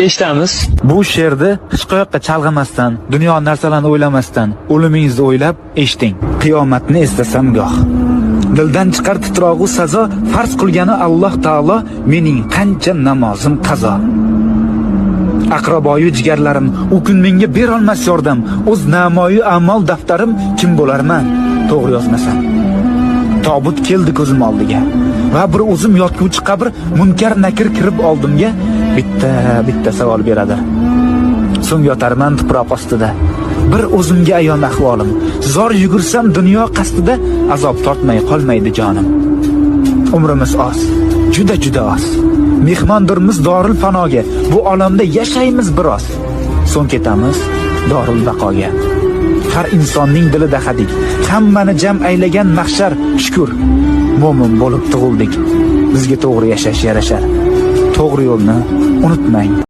Eshitamiz. Bu she'rni hech qayoqqa chalg'imasdan, dunyo narsalarini o'ylamasdan, o'limingizni o'ylab eshiting. Qiyomatni eslasam goh. Dildan chiqar titrog'u sazo, farz qilgani Alloh taolo, mening qancha namozim qazo. Aqraboyu jigarlarim, u kun menga berolmas yordam, o'z namoyi amal daftarim kim bo'larman, to'g'ri yozmasam. Tobut keldi ko'zim oldiga va bir o'zim yotguvchi qabr munkar nakir kirib oldimga bitta savol beradi. So'ng yotarman tuproq ostida. Bir o'zimga ayon ahvolim. Zor yugursam dunyo qasdida azob tortmay qolmaydi jonim. Umrimiz oz, juda oz. Mehmondirmiz dorul fanoga. Bu olamda yashaymiz biroz. So'ng ketamiz dorul baqoga. Har insonning dilida hadik, hammani jam aylagan mahshar. Shukr, mo'min bo'lib tug'ildik. Bizga to'g'ri yashash yarashar. To'g'ri yo'lni unutmang.